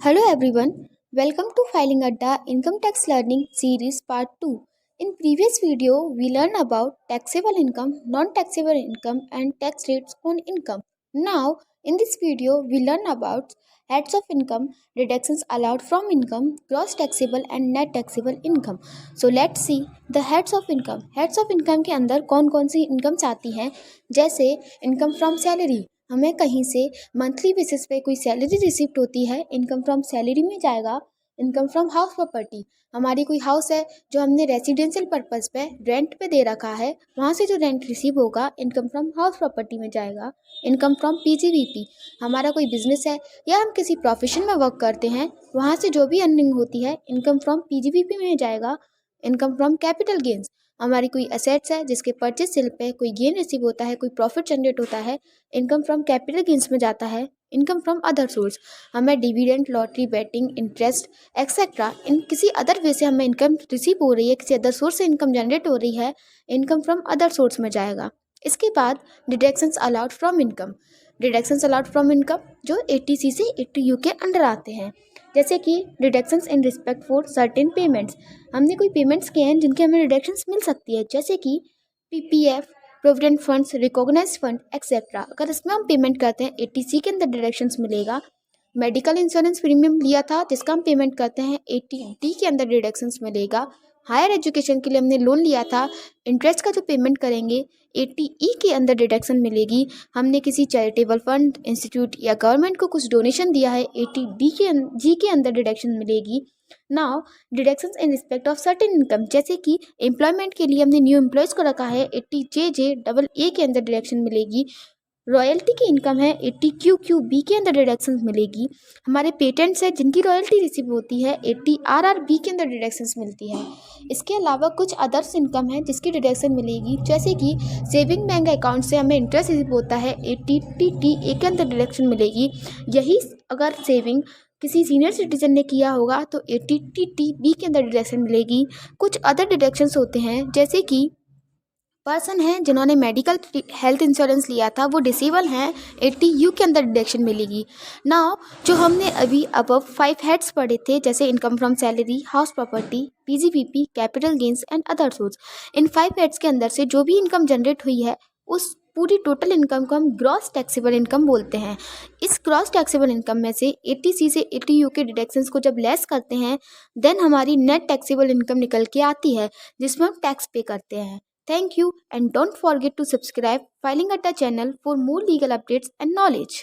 Hello everyone, welcome to Filing Adda Income Tax Learning Series Part 2. In previous video, we learned about taxable income, non-taxable income and tax rates on income. Now, in this video, we learn about heads of income, deductions allowed from income, gross taxable and net taxable income. So let's see the heads of income. Heads of income के अंदर कौन कौन सी incomes आती हैं, जैसे income from salary, हमें कहीं से मंथली बेसिस पे कोई सैलरी रिसीव्ड होती है, इनकम फ्रॉम सैलरी में जाएगा। इनकम फ्रॉम हाउस प्रॉपर्टी, हमारी कोई हाउस है जो हमने रेसिडेंशियल पर्पस पे रेंट पे दे रखा है, वहाँ से जो रेंट रिसीव होगा इनकम फ्रॉम हाउस प्रॉपर्टी में जाएगा। इनकम फ्रॉम पीजीवीपी, हमारा कोई बिजनेस है या हम किसी प्रोफेशन में वर्क करते हैं, वहाँ से जो भी अर्निंग होती है इनकम फ्रॉम पीजीवीपी में जाएगा। इनकम फ्रॉम कैपिटल गेन्स, हमारी कोई असेट्स है जिसके परचेज सेल पे कोई गेन रिसीव होता है, कोई प्रॉफिट जनरेट होता है, इनकम फ्रॉम कैपिटल गेन्स में जाता है। इनकम फ्रॉम अदर सोर्स, हमें dividend, lottery, betting, interest etcetera इन किसी अदर वे से हमें इनकम रिसीव हो रही है, किसी अदर सोर्स से इनकम जनरेट हो रही है, इनकम फ्रॉम अदर सोर्स में जाएगा। इसके बाद deductions allowed from income, deductions allowed from income जो 80C से 80U के अंडर आते हैं, जैसे कि deductions in respect for certain payments, हमने कोई पेमेंट्स किए हैं जिनके हमें डिडक्शंस मिल सकती है, जैसे कि PPF, provident funds, recognise fund etcetera. अगर इसमें हम पेमेंट करते हैं 80C के अंदर डिडक्शंस मिलेगा। मेडिकल इंश्योरेंस प्रीमियम लिया था जिसका हम पेमेंट करते हैं 80D के अंदर डिडक्शंस मिलेगा। हायर एजुकेशन के लिए हमने लोन लिया था, इंटरेस्ट का जो पेमेंट करेंगे 80E के अंदर डिडक्शन मिलेगी। हमने किसी चैरिटेबल फंड, इंस्टीट्यूट या गवर्नमेंट को कुछ डोनेशन दिया है, 80D के अंदर डिडक्शन मिलेगी। Now deductions in respect of certain income, जैसे कि एम्प्लॉयमेंट के लिए हमने न्यू एम्प्लॉयज़ को रखा है, 80JJAA के अंदर डिडक्शन मिलेगी। रॉयल्टी की इनकम है, 80QQB के अंदर डिडक्शंस मिलेगी। हमारे पेटेंट्स है जिनकी रॉयल्टी रिसीव होती है, 80RRB के अंदर डिडक्शंस मिलती है। इसके अलावा कुछ अदर्स इनकम है जिसकी डिडक्शन मिलेगी, जैसे कि सेविंग बैंक अकाउंट से हमें इंटरेस्ट रिसीव होता है, 80TTA के अंदर डिडक्शन मिलेगी। यही अगर सेविंग किसी सीनियर सिटीजन ने किया होगा तो 80TTB के अंदर डिडक्शन मिलेगी। कुछ अदर डिडक्शंस होते हैं, जैसे कि पर्सन हैं जिन्होंने मेडिकल हेल्थ इंश्योरेंस लिया था, वो डिसेबल हैं, 80U के अंदर डिडक्शन मिलेगी। नाउ जो हमने अभी अब 5 हेड्स पढ़े थे, जैसे income from salary, house property, PGBP, capital gains and other source, इन 5 हेड्स के अंदर से जो भी इनकम जनरेट हुई है उस पूरी टोटल इनकम को हम ग्रॉस टैक्सेबल इनकम बोलते हैं। इस ग्रॉस टैक्सेबल इनकम में से 80C से 80U के डिडक्शंस को जब लेस करते हैं, देन हमारी नेट टैक्सेबल इनकम निकल के आती है, जिसमें हम टैक्स पे करते हैं। Thank you and don't forget to subscribe Filing Atta channel for more legal updates and knowledge.